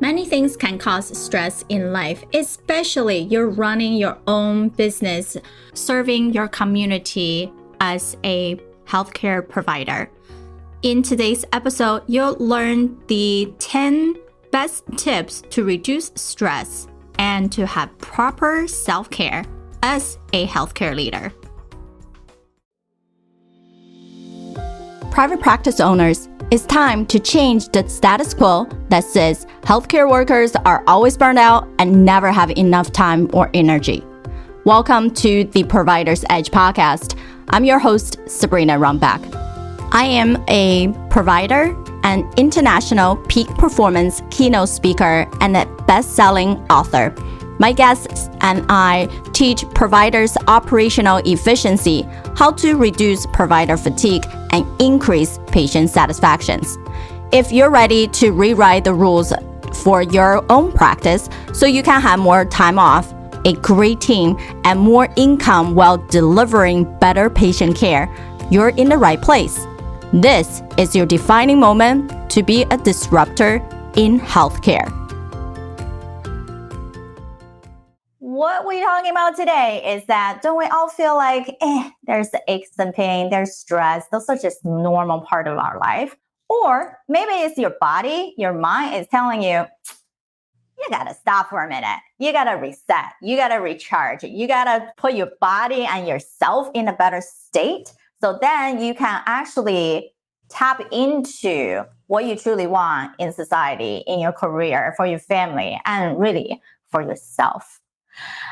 Many things can cause stress in life, especially you're running your own business, serving your community as a healthcare provider. In today's episode, you'll learn the 10 best tips to reduce stress and to have proper self-care as a healthcare leader. Private practice owners, it's time to change the status quo that says healthcare workers are always burned out and never have enough time or energy. Welcome to the Provider's Edge podcast. I'm your host, Sabrina Runbeck. I am a provider, an international peak performance keynote speaker, and a best-selling author. My guests and I teach providers operational efficiency, how to reduce provider fatigue, and increase patient satisfactions. If you're ready to rewrite the rules for your own practice so you can have more time off, a great team, and more income while delivering better patient care, you're in the right place. This is your defining moment to be a disruptor in healthcare. What we're talking about today is that don't we all feel like there's the aches and pain, there's stress, those are just normal part of our life? Or maybe it's your body, your mind is telling you, you gotta stop for a minute. You gotta reset. You gotta recharge. You gotta put your body and yourself in a better state. So then you can actually tap into what you truly want in society, in your career, for your family, and really for yourself.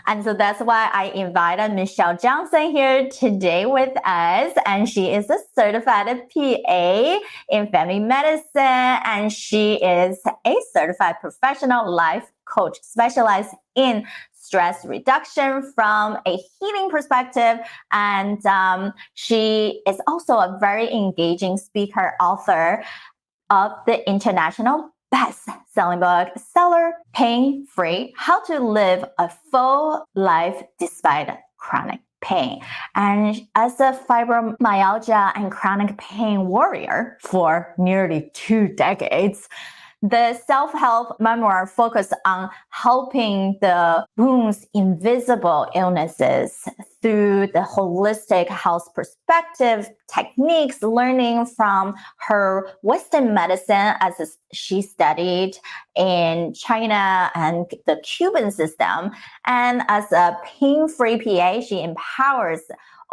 And so that's why I invited Michelle Johnson here today with us. And she is a certified PA in family medicine. And she is a certified professional life coach specialized in stress reduction from a healing perspective. And she is also a very engaging speaker, author of the international best-selling book, Seller Pain Free, How to Live a Full Life Despite Chronic Pain. And as a fibromyalgia and chronic pain warrior for nearly 2 decades, the self-help memoir focused on helping the wound's invisible illnesses through the holistic health perspective, techniques, learning from her Western medicine as she studied in China and the Cuban system. And as a pain-free PA, she empowers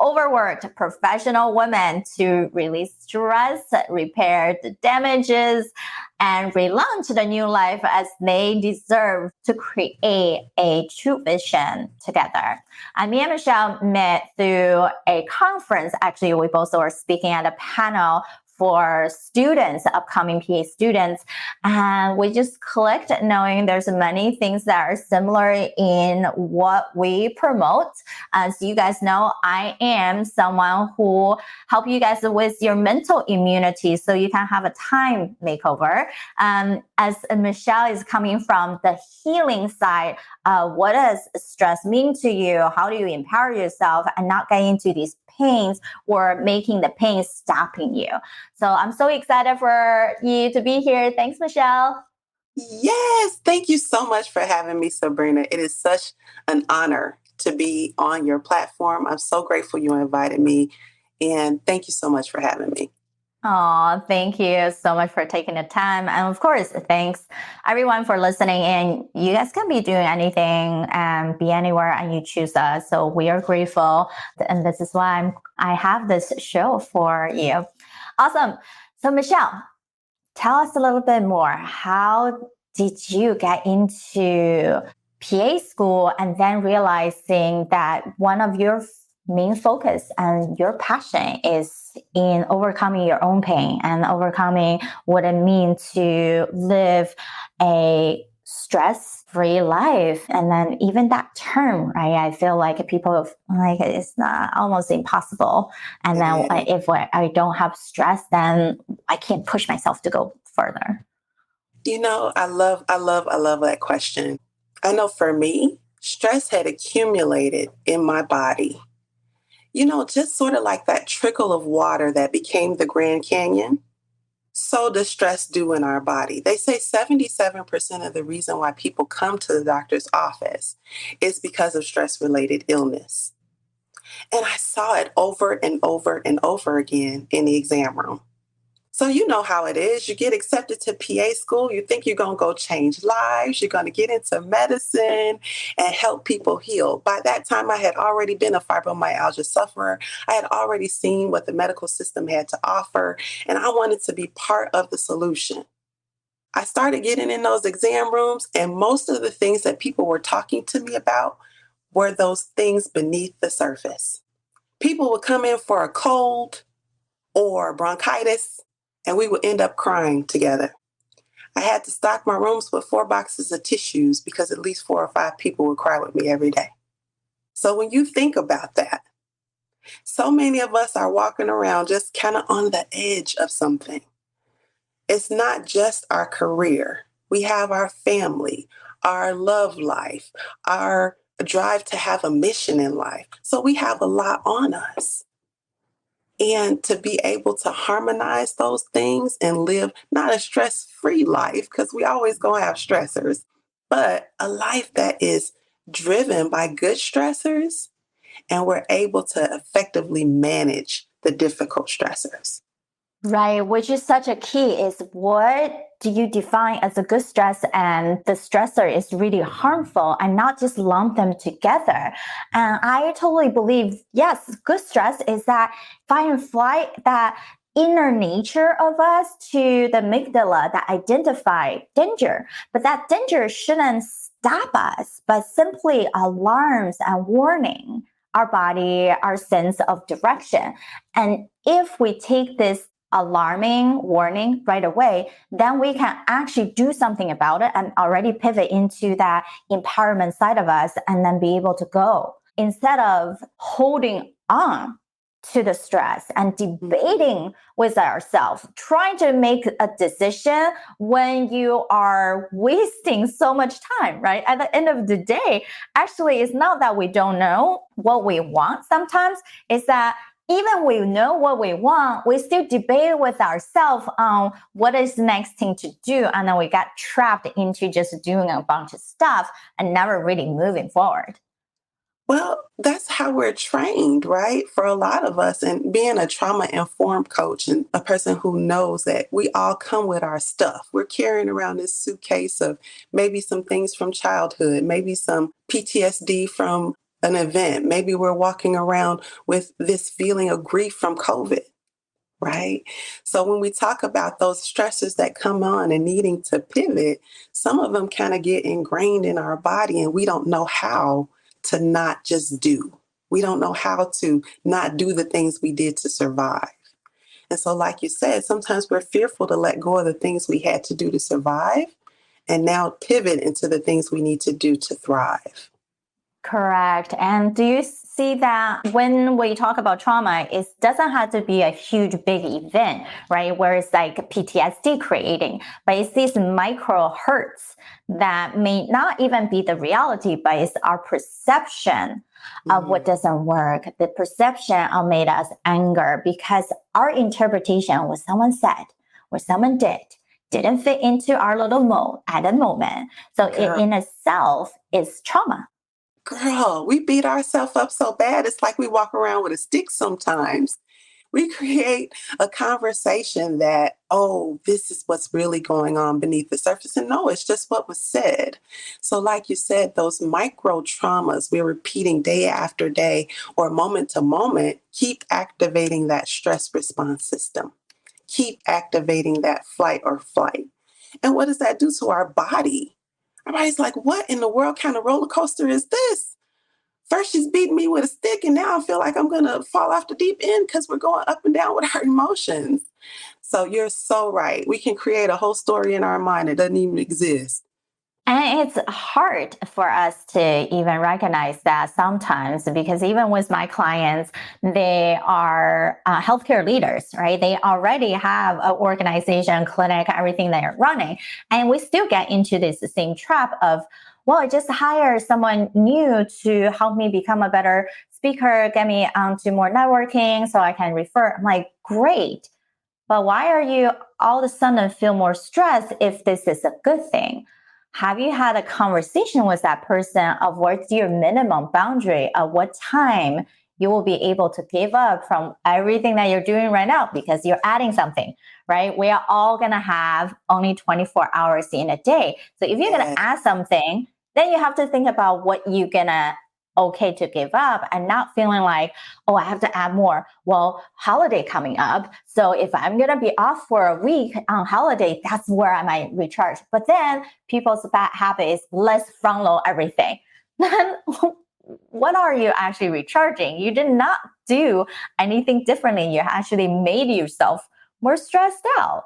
overworked professional women to release stress, repair the damages, and relaunch the new life as they deserve to create a true vision together. And me and Michelle met through a conference. Actually, we both were speaking at a panel for students, upcoming PA students. And we just clicked knowing there's many things that are similar in what we promote. As you guys know, I am someone who help you guys with your mental immunity so you can have a time makeover. As Michelle is coming from the healing side, what does stress mean to you? How do you empower yourself and not get into these pains or making the pain stopping you? So I'm so excited for you to be here. Thanks, Michelle. Yes, thank you so much for having me, Sabrina. It is such an honor to be on your platform. I'm so grateful you invited me, and thank you so much for having me. Oh, thank you so much for taking the time. And of course, thanks everyone for listening in. You guys can be doing anything and be anywhere and you choose us. So we are grateful. And this is why I have this show for you. Awesome. So Michelle, tell us a little bit more. How did you get into PA school and then realizing that one of your main focus and your passion is in overcoming your own pain and overcoming what it means to live a stress-free life? And then even that term, right? I feel like people like it's not almost impossible. And then if I don't have stress, then I can't push myself to go further. You know, I love that question. I know for me, stress had accumulated in my body. You know, just sort of like that trickle of water that became the Grand Canyon. so does stress do in our body? They say 77% of the reason why people come to the doctor's office is because of stress related illness. And I saw it over and over and over again in the exam room. So you know how it is. You get accepted to PA school. You think you're going to go change lives. You're going to get into medicine and help people heal. By that time, I had already been a fibromyalgia sufferer. I had already seen what the medical system had to offer, and I wanted to be part of the solution. I started getting in those exam rooms, and most of the things that people were talking to me about were those things beneath the surface. People would come in for a cold or bronchitis, and we would end up crying together. I had to stock my rooms with 4 boxes of tissues because at least 4 or 5 people would cry with me every day. So when you think about that, so many of us are walking around just kind of on the edge of something. It's not just our career. We have our family, our love life, our drive to have a mission in life. So we have a lot on us. And to be able to harmonize those things and live not a stress-free life, because we always gonna have stressors, but a life that is driven by good stressors, and we're able to effectively manage the difficult stressors. Right, which is such a key is what do you define as a good stress and the stressor is really harmful and not just lump them together. And I totally believe, yes, good stress is that fight and flight, that inner nature of us to the amygdala that identify danger. But that danger shouldn't stop us, but simply alarms and warning our body, our sense of direction. And if we take this alarming warning right away, then we can actually do something about it and already pivot into that empowerment side of us and then be able to go instead of holding on to the stress and debating with ourselves, trying to make a decision when you are wasting so much time, right? At the end of the day, actually, it's not that we don't know what we want sometimes, it's that even we know what we want, we still debate with ourselves on what is the next thing to do. And then we got trapped into just doing a bunch of stuff and never really moving forward. Well, that's how we're trained, right? For a lot of us, and being a trauma informed coach and a person who knows that we all come with our stuff. We're carrying around this suitcase of maybe some things from childhood, maybe some PTSD from an event. Maybe we're walking around with this feeling of grief from COVID, right? So when we talk about those stressors that come on and needing to pivot, some of them kind of get ingrained in our body and we don't know how to not just do. We don't know how to not do the things we did to survive. And so, like you said, sometimes we're fearful to let go of the things we had to do to survive and now pivot into the things we need to do to thrive. Correct. And do you see that when we talk about trauma, it doesn't have to be a huge, big event, right? Where it's like PTSD creating, but it's these micro hurts that may not even be the reality, but it's our perception of what doesn't work. The perception of made us anger because our interpretation, what someone said, what someone didn't fit into our little mold at the moment. So it in itself is trauma. Girl, we beat ourselves up so bad. It's like we walk around with a stick sometimes. We create a conversation that, oh, this is what's really going on beneath the surface. And no, it's just what was said. So, like you said, those micro traumas we're repeating day after day or moment to moment keep activating that stress response system, keep activating that flight or flight. And what does that do to our body? Everybody's like, what in the world kind of roller coaster is this? First, she's beating me with a stick, and now I feel like I'm going to fall off the deep end because we're going up and down with our emotions. So you're so right. We can create a whole story in our mind that doesn't even exist. And it's hard for us to even recognize that sometimes because even with my clients, they are healthcare leaders, right? They already have an organization, clinic, everything they're running. And we still get into this same trap of, well, I just hire someone new to help me become a better speaker, get me onto more networking so I can refer. I'm like, great. but why are you all of a sudden feel more stressed if this is a good thing? Have you had a conversation with that person of what's your minimum boundary of what time you will be able to give up from everything that you're doing right now because you're adding something, right? We are all going to have only 24 hours in a day. So if you're going to add something, then you have to think about what you're going to okay to give up and not feeling like, oh, I have to add more. Well, holiday coming up. So if I'm going to be off for a week on holiday, that's where I might recharge. But then people's bad habit is let's front load everything. Then what are you actually recharging? You did not do anything differently. You actually made yourself more stressed out.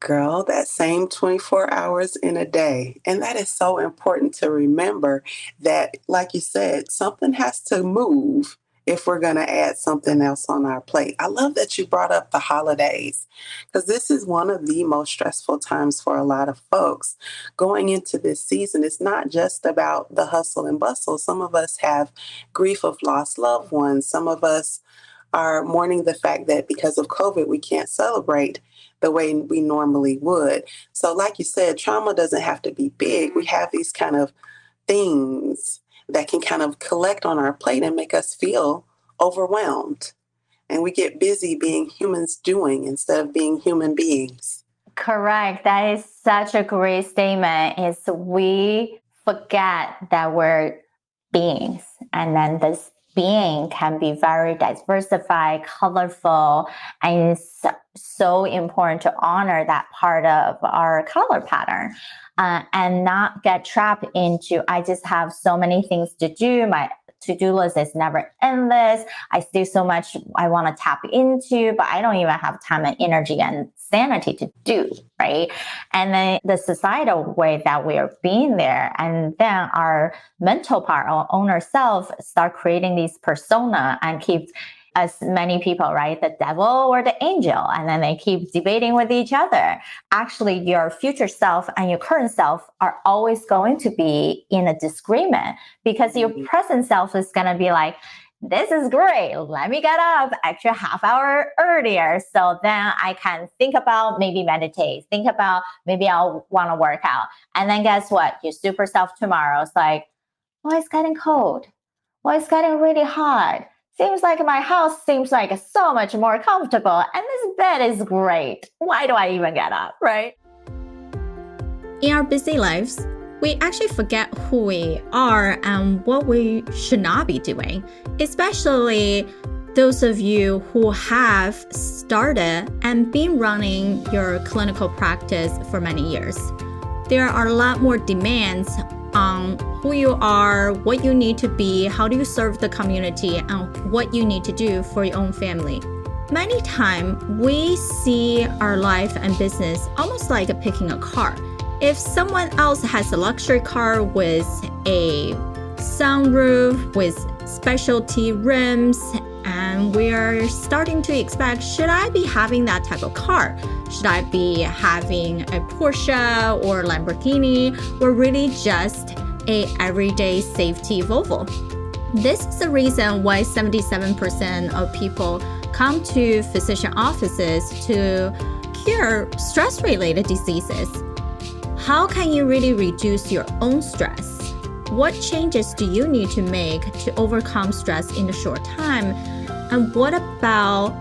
Girl, that same 24 hours in a day. And that is so important to remember that, like you said, something has to move if we're going to add something else on our plate. I love that you brought up the holidays because this is one of the most stressful times for a lot of folks. Going into this season, it's not just about the hustle and bustle. Some of us have grief of lost loved ones. Some of us are mourning the fact that because of COVID, we can't celebrate the way we normally would. So like you said, trauma doesn't have to be big. We have these kind of things that can kind of collect on our plate and make us feel overwhelmed. And we get busy being humans doing instead of being human beings. Correct. That is such a great statement. Is we forget that we're beings, and then this being can be very diversified, colorful, and it's so important to honor that part of our color pattern and not get trapped into, I just have so many things to do. My to-do list is never endless. I still so much I want to tap into, but I don't even have time and energy and sanity to do, right? And then the societal way that we are being there, and then our mental part, our own self, start creating these persona and keep as many people, right? The devil or the angel. And then they keep debating with each other. Actually, your future self and your current self are always going to be in a disagreement because your present self is going to be like, this is great. Let me get up extra half hour earlier. So then I can think about maybe meditate, think about maybe I'll want to work out. And then guess what? Your super self tomorrow is like, well, it's getting cold. Well, it's getting really hot. Seems like my house seems like so much more comfortable and this bed is great. Why do I even get up, right? In our busy lives, we actually forget who we are and what we should not be doing, especially those of you who have started and been running your clinical practice for many years. There are a lot more demands on who you are, what you need to be, how do you serve the community, and what you need to do for your own family. Many times, we see our life and business almost like picking a car. If someone else has a luxury car with a sunroof, with specialty rims, and we're starting to expect, should I be having that type of car? Should I be having a Porsche or Lamborghini, or really just a everyday safety Volvo? This is the reason why 77% of people come to physician offices to cure stress-related diseases. How can you really reduce your own stress? What changes do you need to make to overcome stress in a short time? And what about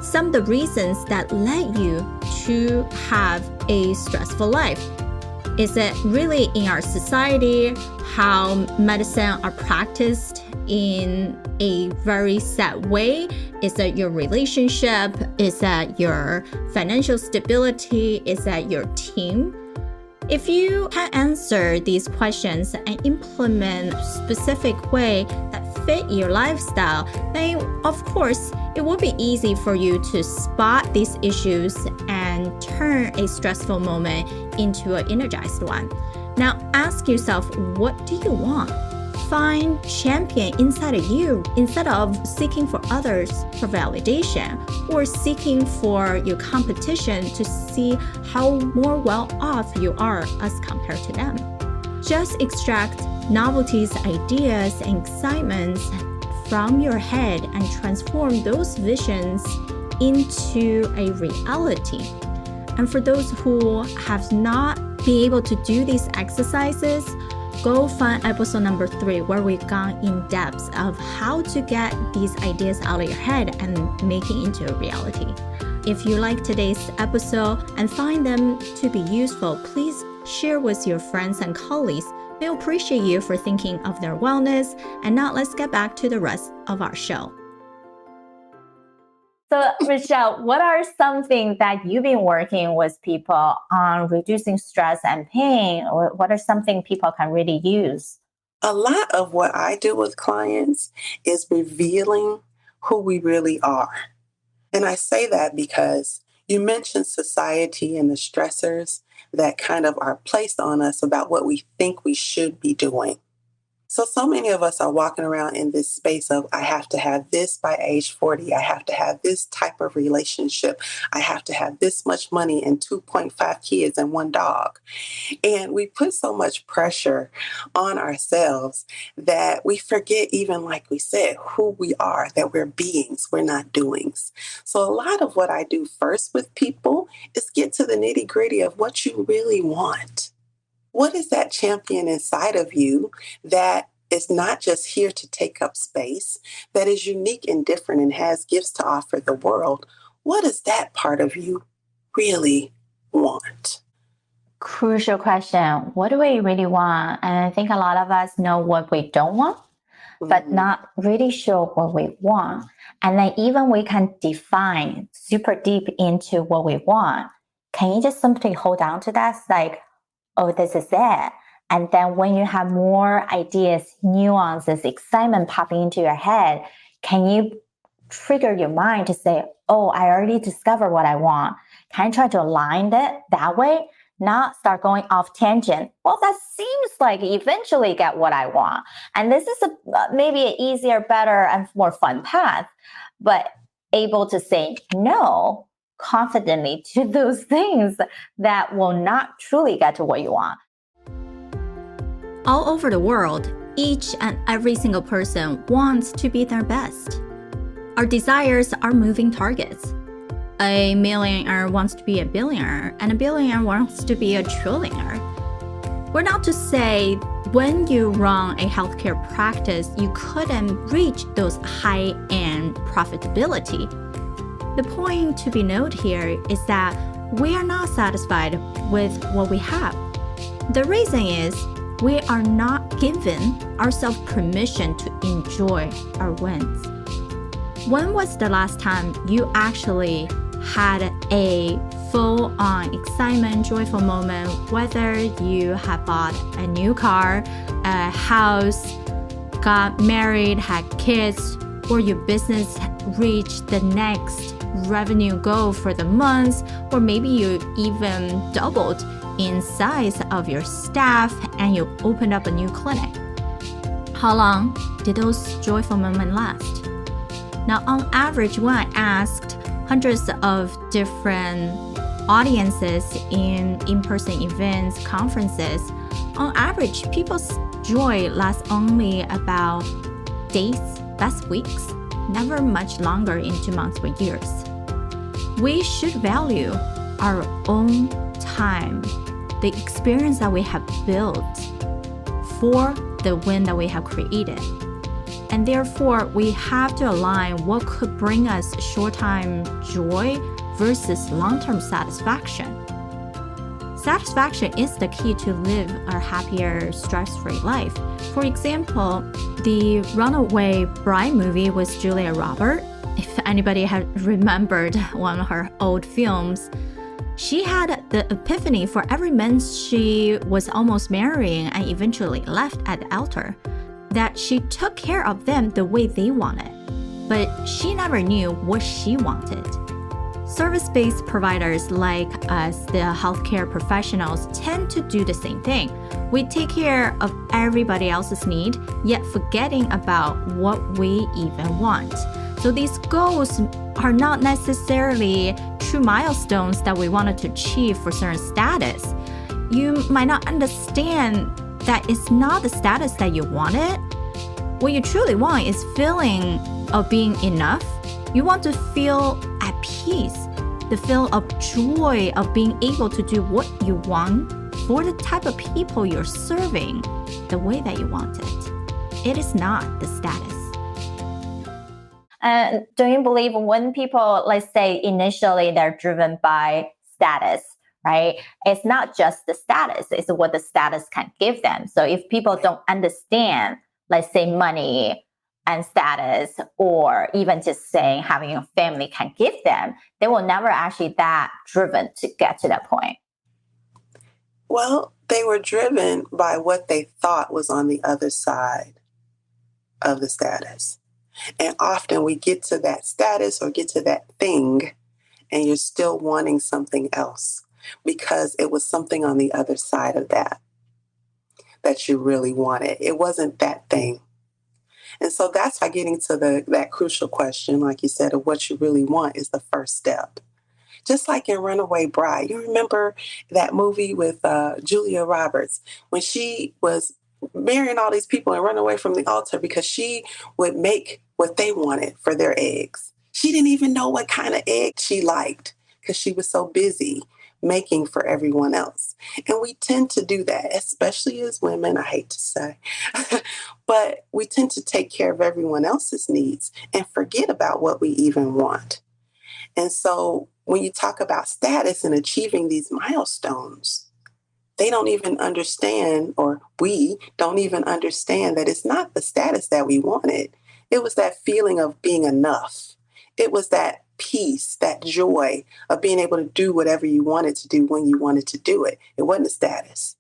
some of the reasons that led you to have a stressful life? Is it really in our society, how medicine are practiced in a very set way? Is that your relationship? Is that your financial stability? Is that your team? If you can answer these questions and implement a specific way that fit your lifestyle, then of course, it will be easy for you to spot these issues and turn a stressful moment into an energized one. Now ask yourself, what do you want? Find champion inside of you instead of seeking for others for validation or seeking for your competition to see how more well off you are as compared to them. Just extract novelties, ideas, and excitements from your head and transform those visions into a reality. And for those who have not been able to do these exercises, go find episode number 3 where we've gone in depth of how to get these ideas out of your head and make it into a reality. If you like today's episode and find them to be useful, please share with your friends and colleagues. We appreciate you for thinking of their wellness. And now let's get back to the rest of our show. So, Rochelle, what are some things that you've been working with people on reducing stress and pain? Or what are something people can really use? A lot of what I do with clients is revealing who we really are. And I say that because you mentioned society and the stressors that kind of are placed on us about what we think we should be doing. So many of us are walking around in this space of, I have to have this by age 40. I have to have this type of relationship. I have to have this much money and 2.5 kids and 1 dog. And we put so much pressure on ourselves that we forget, even like we said, who we are, that we're beings, we're not doings. So a lot of what I do first with people is get to the nitty gritty of what you really want. What is that champion inside of you that is not just here to take up space, that is unique and different and has gifts to offer the world? What does that part of you really want? Crucial question. What do we really want? And I think a lot of us know what we don't want, but not really sure what we want. And then even we can define super deep into what we want. Can you just simply hold on to that? It's like, oh, this is it. And then when you have more ideas, nuances, excitement popping into your head, can you trigger your mind to say, oh, I already discovered what I want. Can I try to align it that way? Not start going off tangent. Well, that seems like eventually get what I want. And this is maybe an easier, better, and more fun path, but able to say no confidently to those things that will not truly get to what you want. All over the world, each and every single person wants to be their best. Our desires are moving targets. A millionaire wants to be a billionaire, and a billionaire wants to be a trillionaire. We're not to say when you run a healthcare practice, you couldn't reach those high-end profitability. The point to be noted here is that we are not satisfied with what we have. The reason is we are not giving ourselves permission to enjoy our wins. When was the last time you actually had a full-on excitement, joyful moment, whether you have bought a new car, a house, got married, had kids, or your business reached the next revenue goal for the month, or maybe you even doubled in size of your staff and you opened up a new clinic? How long did those joyful moments last? Now, on average, when I asked hundreds of different audiences in in-person events, conferences, on average, people's joy lasts only about days, best weeks, never much longer into months or years. We should value our own time, the experience that we have built for the win that we have created. And therefore, we have to align what could bring us short-time joy versus long-term satisfaction. Satisfaction is the key to live a happier, stress-free life. For example, the Runaway Bride movie with Julia Roberts, if anybody had remembered one of her old films, she had the epiphany for every man she was almost marrying and eventually left at the altar, that she took care of them the way they wanted, but she never knew what she wanted. Service-based providers like us, the healthcare professionals, tend to do the same thing. We take care of everybody else's need, yet forgetting about what we even want. So these goals are not necessarily true milestones that we wanted to achieve for certain status. You might not understand that it's not the status that you wanted. What you truly want is feeling of being enough. You want to feel at peace, the feel of joy of being able to do what you want for the type of people you're serving the way that you want it. It is not the status. Do you believe when people, let's say initially they're driven by status, right? It's not just the status, it's what the status can give them. So if people don't understand, let's say money and status, or even just saying having a family can give them, they will never actually that driven to get to that point. Well, they were driven by what they thought was on the other side of the status. And often we get to that status or get to that thing, and you're still wanting something else because it was something on the other side of that you really wanted. It wasn't that thing. And so that's why getting to that crucial question, like you said, of what you really want is the first step. Just like in Runaway Bride. You remember that movie with Julia Roberts when she was marrying all these people and run away from the altar because she would make what they wanted for their eggs. She didn't even know what kind of egg she liked because she was so busy making for everyone else. And we tend to do that, especially as women, I hate to say, but we tend to take care of everyone else's needs and forget about what we even want. And so when you talk about status and achieving these milestones, they don't even understand, or we don't even understand that it's not the status that we wanted. It was that feeling of being enough. It was that peace, that joy of being able to do whatever you wanted to do when you wanted to do it. It wasn't a status.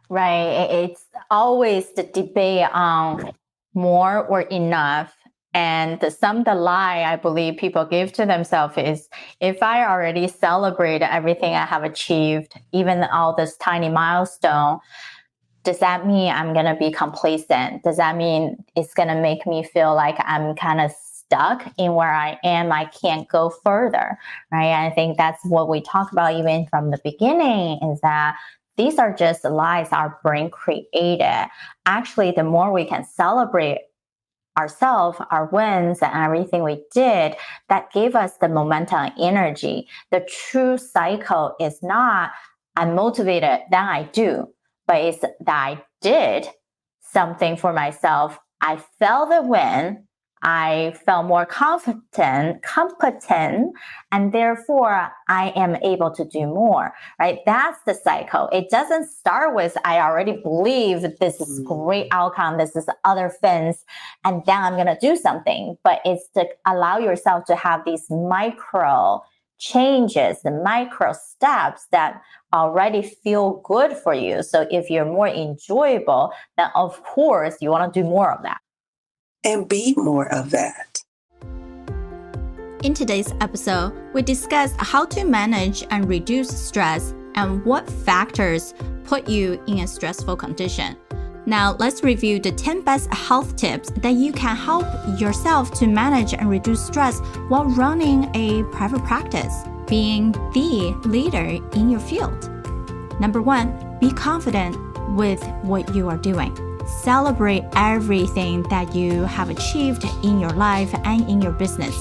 Right. It's always the debate on more or enough. And the lie I believe people give to themselves is, if I already celebrate everything I have achieved, even all this tiny milestone, does that mean I'm going to be complacent? Does that mean it's going to make me feel like I'm kind of stuck in where I am? I can't go further, right? I think that's what we talk about even from the beginning, is that these are just lies our brain created. Actually, the more we can celebrate ourselves, our wins, and everything we did, that gave us the momentum and energy. The true cycle is not I'm motivated, then I do, but it's that I did something for myself. I felt the win. I felt more competent, and therefore I am able to do more, right? That's the cycle. It doesn't start with, I already believe this is great outcome, this is other things, and then I'm going to do something. But it's to allow yourself to have these micro changes, the micro steps that already feel good for you. So if you're more enjoyable, then of course you want to do more of that. And be more of that. In today's episode, we discussed how to manage and reduce stress and what factors put you in a stressful condition. Now, let's review the 10 best health tips that you can help yourself to manage and reduce stress while running a private practice, being the leader in your field. Number 1, be confident with what you are doing. Celebrate everything that you have achieved in your life and in your business,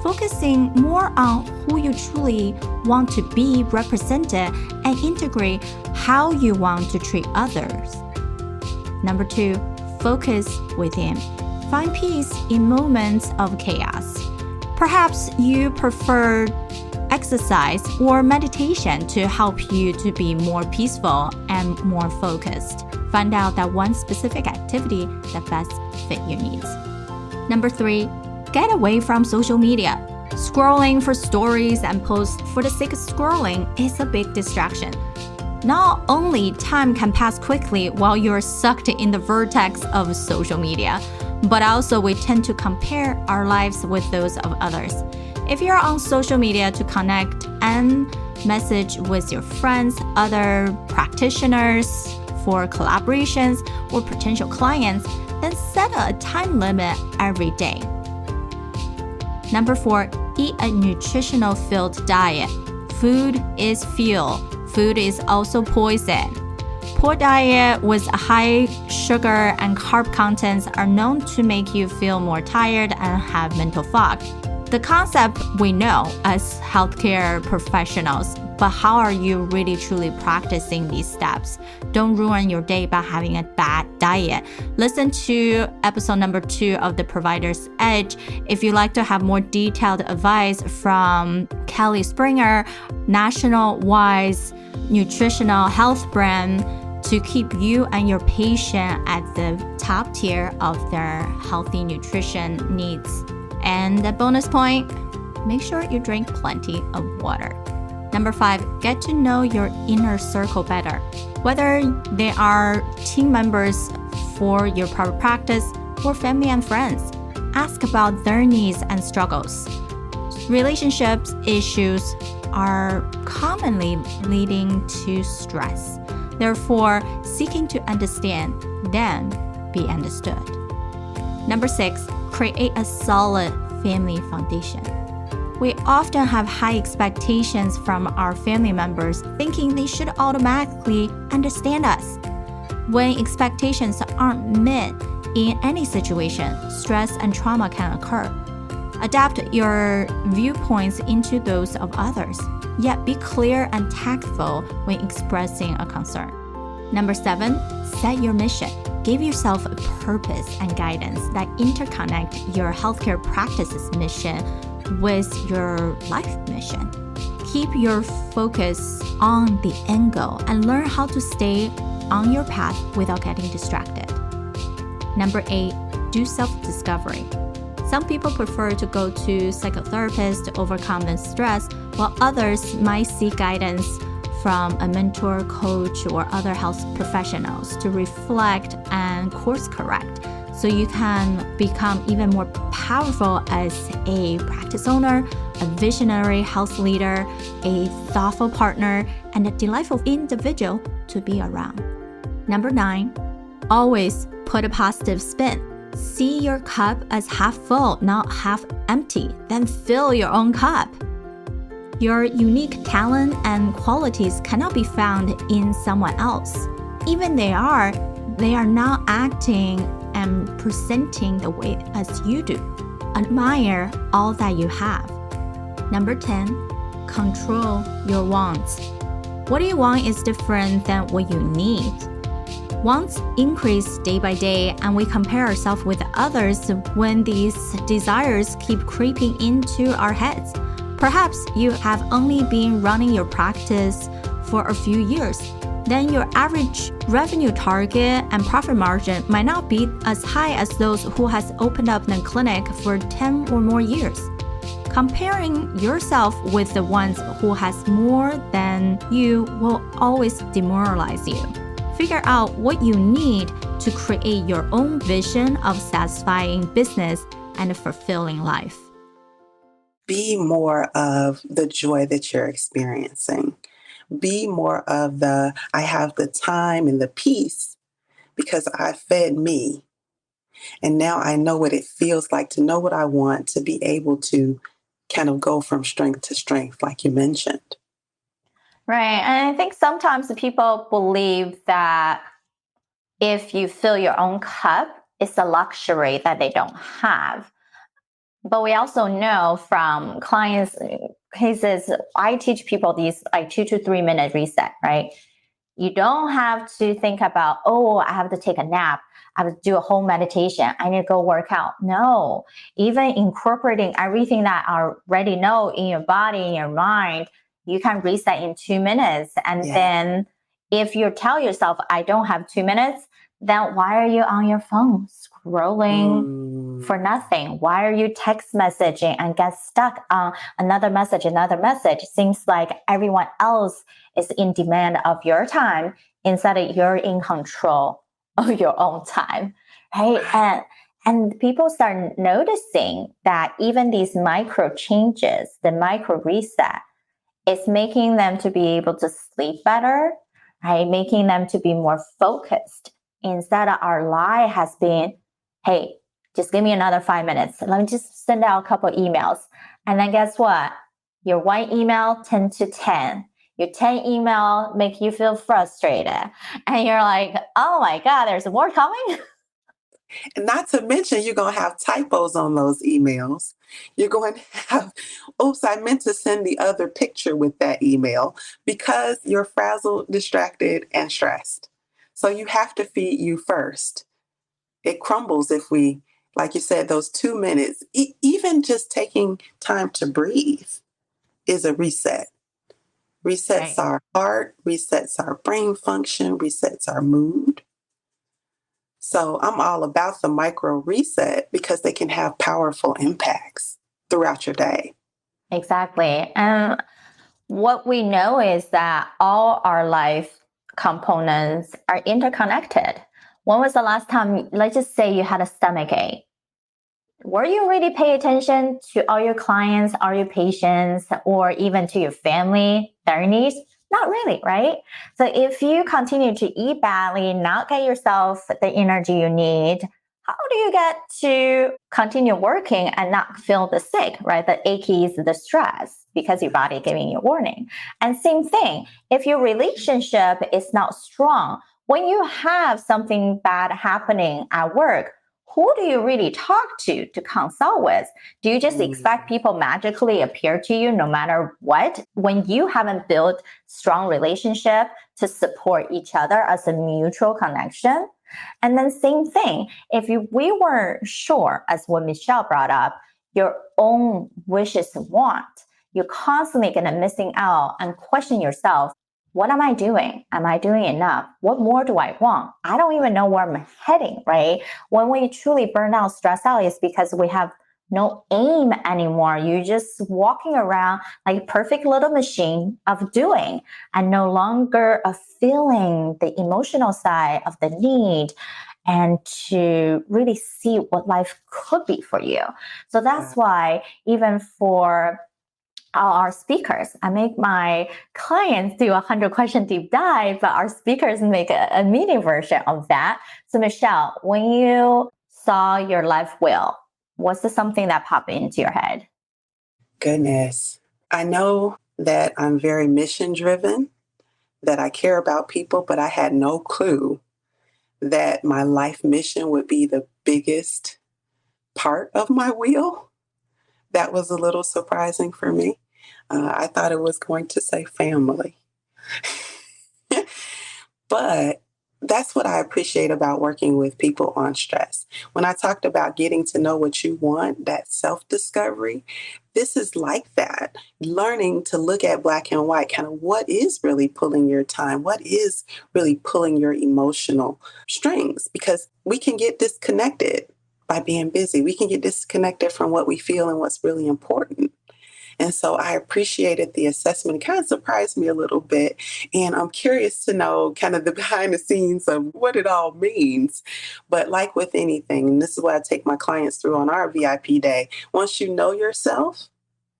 focusing more on who you truly want to be represented and integrate how you want to treat others. Number 2, focus within. Find peace in moments of chaos. Perhaps you prefer exercise or meditation to help you to be more peaceful and more focused. Find out that one specific activity that best fit your needs. Number 3, get away from social media. Scrolling for stories and posts for the sake of scrolling is a big distraction. Not only time can pass quickly while you're sucked in the vortex of social media, but also we tend to compare our lives with those of others. If you're on social media to connect and message with your friends, other practitioners, for collaborations or potential clients, then set a time limit every day. Number 4, eat a nutritional filled diet. Food is fuel. Food is also poison. Poor diet with high sugar and carb contents are known to make you feel more tired and have mental fog. The concept we know as healthcare professionals, but how are you really truly practicing these steps? Don't ruin your day by having a bad diet. Listen to episode number 2 of The Provider's Edge if you'd like to have more detailed advice from Kelly Springer, national-wise nutritional health brand, to keep you and your patient at the top tier of their healthy nutrition needs. And the bonus point, make sure you drink plenty of water. Number 5, get to know your inner circle better. Whether they are team members for your private practice or family and friends, ask about their needs and struggles. Relationships issues are commonly leading to stress. Therefore, seeking to understand, then be understood. Number 6, create a solid family foundation. We often have high expectations from our family members, thinking they should automatically understand us. When expectations aren't met in any situation, stress and trauma can occur. Adapt your viewpoints into those of others, yet be clear and tactful when expressing a concern. Number 7, set your mission. Give yourself a purpose and guidance that interconnect your healthcare practice's mission with your life mission. Keep your focus on the end goal and learn how to stay on your path without getting distracted. Number 8, do self-discovery. Some people prefer to go to psychotherapists to overcome the stress, while others might seek guidance from a mentor, coach, or other health professionals to reflect and course correct so you can become even more powerful as a practice owner, a visionary health leader, a thoughtful partner, and a delightful individual to be around. Number 9, always put a positive spin. See your cup as half full, not half empty. Then fill your own cup. Your unique talent and qualities cannot be found in someone else. Even they are not acting and presenting the way as you do. Admire all that you have. Number 10, control your wants. What you want is different than what you need. Wants increase day by day, and we compare ourselves with others when these desires keep creeping into our heads. Perhaps you have only been running your practice for a few years. Then your average revenue target and profit margin might not be as high as those who has opened up the clinic for 10 or more years. Comparing yourself with the ones who has more than you will always demoralize you. Figure out what you need to create your own vision of satisfying business and a fulfilling life. Be more of the joy that you're experiencing. Be more of the, I have the time and the peace because I fed me. And now I know what it feels like to know what I want, to be able to kind of go from strength to strength, like you mentioned. Right. And I think sometimes people believe that if you fill your own cup, it's a luxury that they don't have. But we also know from clients' cases, I teach people these like 2 to 3 minute reset, right? You don't have to think about, oh, I have to take a nap. I have to do a whole meditation. I need to go work out. No, even incorporating everything that I already know in your body, in your mind, you can reset in 2 minutes. And then if you tell yourself, I don't have 2 minutes, then why are you on your phone scrolling for nothing? Why are you text messaging and get stuck on another message? It seems like everyone else is in demand of your time instead of you're in control of your own time, right? And people start noticing that even these micro changes, the micro reset, is making them to be able to sleep better, right? Making them to be more focused. Instead of our lie has been, hey, just give me another 5 minutes. Let me just send out a couple emails. And then guess what? Your one email, 10 to 10. Your 10 email make you feel frustrated. And you're like, oh my God, there's more coming? And not to mention, you're going to have typos on those emails. You're going to have, oops, I meant to send the other picture with that email, because you're frazzled, distracted, and stressed. So you have to feed you first. It crumbles if we, like you said, those 2 minutes, even just taking time to breathe is a reset. Resets Right. our heart, resets our brain function, resets our mood. So I'm all about the micro reset because they can have powerful impacts throughout your day. Exactly. And what we know is that all our life components are interconnected. When was the last time, let's just say you had a stomach ache? Were you really pay attention to all your clients, all your patients, or even to your family, their needs? Not really, right? So if you continue to eat badly, not get yourself the energy you need, how do you get to continue working and not feel the sick, right? The aches, the stress, because your body giving you warning. And same thing, if your relationship is not strong, when you have something bad happening at work, who do you really talk to consult with? Do you just expect people magically appear to you no matter what? When you haven't built strong relationship to support each other as a mutual connection? And then same thing, if we weren't sure, as what Michelle brought up, your own wishes and want, you're constantly going to missing out and question yourself, what am I doing? Am I doing enough? What more do I want? I don't even know where I'm heading, right? When we truly burn out, stress out, is because we have no aim anymore. You're just walking around like a perfect little machine of doing and no longer of feeling the emotional side of the need and to really see what life could be for you. So that's why even for our speakers, I make my clients do 100-question deep dive, but our speakers make a mini version of that. So Michelle, when you saw your life wheel, what's the something that popped into your head? Goodness. I know that I'm very mission driven, that I care about people, but I had no clue that my life mission would be the biggest part of my wheel. That was a little surprising for me. I thought it was going to say family. But that's what I appreciate about working with people on stress. When I talked about getting to know what you want, that self-discovery, this is like that. Learning to look at black and white, kind of what is really pulling your time? What is really pulling your emotional strings? Because we can get disconnected by being busy. We can get disconnected from what we feel and what's really important. And so I appreciated the assessment. It kind of surprised me a little bit. And I'm curious to know kind of the behind the scenes of what it all means. But like with anything, and this is what I take my clients through on our VIP day, once you know yourself,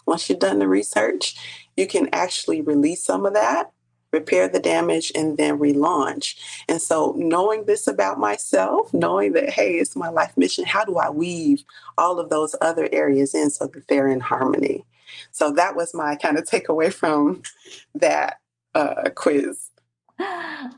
once you've done the research, you can actually release some of that, repair the damage, and then relaunch. And so knowing this about myself, knowing that, hey, it's my life mission, how do I weave all of those other areas in so that they're in harmony? So that was my kind of takeaway from that quiz.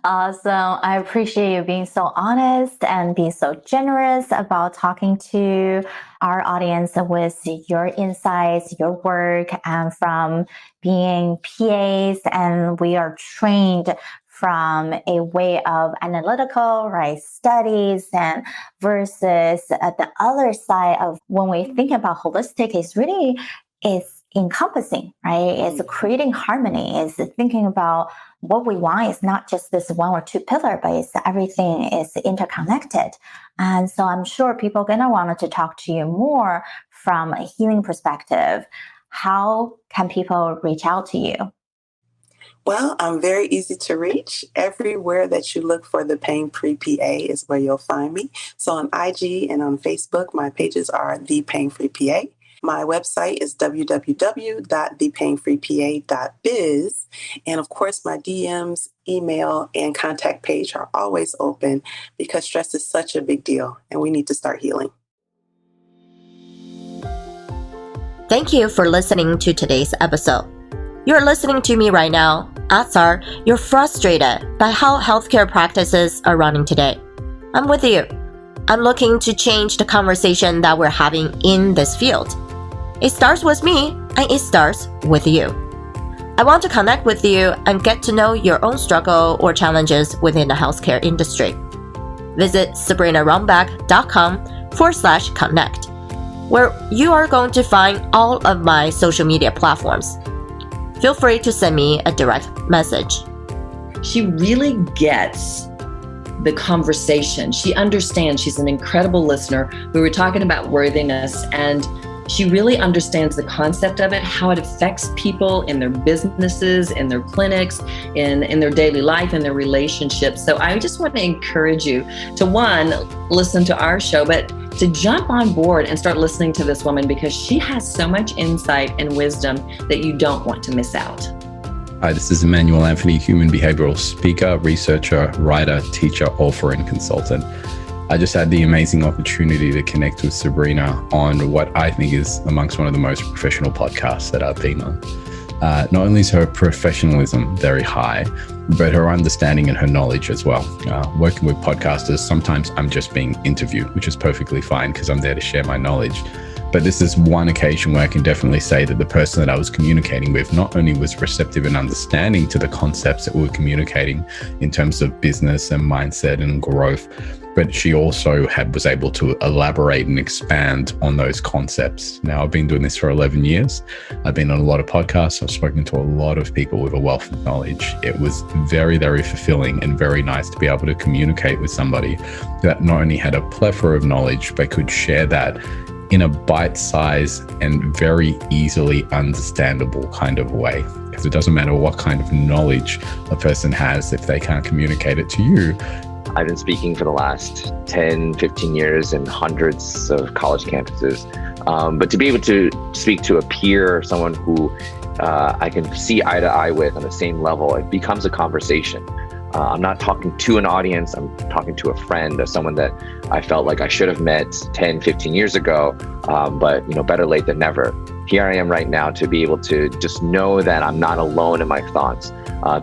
Awesome. I appreciate you being so honest and being so generous about talking to our audience with your insights, your work, and from being PAs. And we are trained from a way of analytical, right, studies, and versus the other side of when we think about holistic is really is encompassing, right? It's creating harmony. It's thinking about what we want is not just this one or two pillar, but it's everything is interconnected. And so I'm sure people are going to want to talk to you more from a healing perspective. How can people reach out to you? Well, I'm very easy to reach. Everywhere that you look for the Pain Free PA is where you'll find me. So on IG and on Facebook, my pages are The Pain Free PA. My website is www.thepainfreepa.biz. And of course, my DMs, email, and contact page are always open because stress is such a big deal and we need to start healing. Thank you for listening to today's episode. You're listening to me right now. Odds are you're frustrated by how healthcare practices are running today. I'm with you. I'm looking to change the conversation that we're having in this field. It starts with me and it starts with you. I want to connect with you and get to know your own struggle or challenges within the healthcare industry. Visit sabrinarunbeck.com/connect, where you are going to find all of my social media platforms. Feel free to send me a direct message. She really gets the conversation. She understands. She's an incredible listener. We were talking about worthiness, and she really understands the concept of it, how it affects people in their businesses, in their clinics, in their daily life, in their relationships. So I just want to encourage you to, one, listen to our show, but to jump on board and start listening to this woman, because she has so much insight and wisdom that you don't want to miss out. Hi, this is Emmanuel Anthony, human behavioral speaker, researcher, writer, teacher, author, and consultant. I just had the amazing opportunity to connect with Sabrina on what I think is amongst one of the most professional podcasts that I've been on. Not only is her professionalism very high, but her understanding and her knowledge as well. Working with podcasters, sometimes I'm just being interviewed, which is perfectly fine because I'm there to share my knowledge. But this is one occasion where I can definitely say that the person that I was communicating with not only was receptive and understanding to the concepts that we were communicating in terms of business and mindset and growth, but she also was able to elaborate and expand on those concepts. Now, I've been doing this for 11 years. I've been on a lot of podcasts. I've spoken to a lot of people with a wealth of knowledge. It was very, very fulfilling and very nice to be able to communicate with somebody that not only had a plethora of knowledge, but could share that in a bite-sized and very easily understandable kind of way. Because it doesn't matter what kind of knowledge a person has, if they can't communicate it to you. I've been speaking for the last 10, 15 years in hundreds of college campuses. But to be able to speak to a peer, someone who I can see eye to eye with on the same level, it becomes a conversation. I'm not talking to an audience, I'm talking to a friend or someone that I felt like I should have met 10, 15 years ago, but better late than never. Here I am right now to be able to just know that I'm not alone in my thoughts,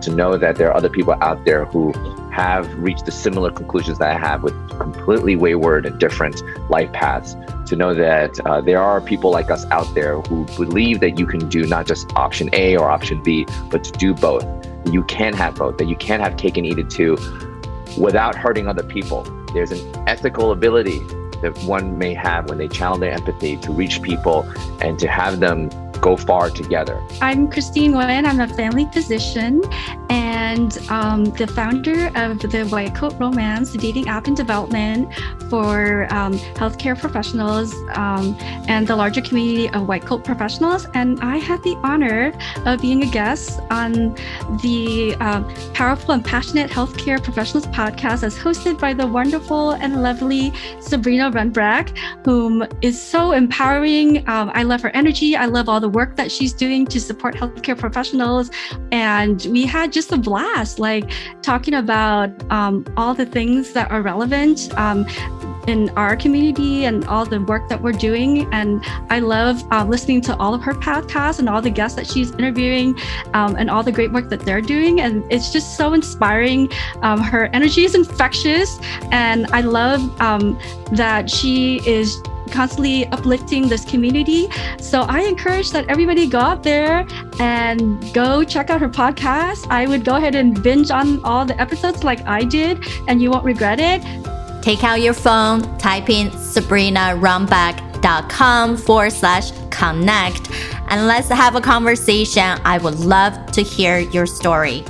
to know that there are other people out there who have reached the similar conclusions that I have with completely wayward and different life paths, to know that there are people like us out there who believe that you can do not just option A or option B, but to do both. That you can have both, that you can have cake and eat it too without hurting other people. There's an ethical ability that one may have when they channel their empathy to reach people and to have them go far together. I'm Christine Nguyen. I'm a family physician and the founder of the White Coat Romance, the dating app in development for healthcare professionals and the larger community of white coat professionals. And I had the honor of being a guest on the Powerful and Passionate Healthcare Professionals podcast, as hosted by the wonderful and lovely Sabrina Runbeck, whom is so empowering. I love her energy. I love all the work that she's doing to support healthcare professionals. And we had just a blast, like talking about all the things that are relevant in our community and all the work that we're doing. And I love listening to all of her podcasts and all the guests that she's interviewing and all the great work that they're doing. And it's just so inspiring. Her energy is infectious. And I love that she is constantly uplifting this community. So I encourage that everybody go out there and go check out her podcast. I would go ahead and binge on all the episodes like I did, and you won't regret it. Take out your phone, type in sabrinarunbeck.com/connect, and let's have a conversation. I would love to hear your story.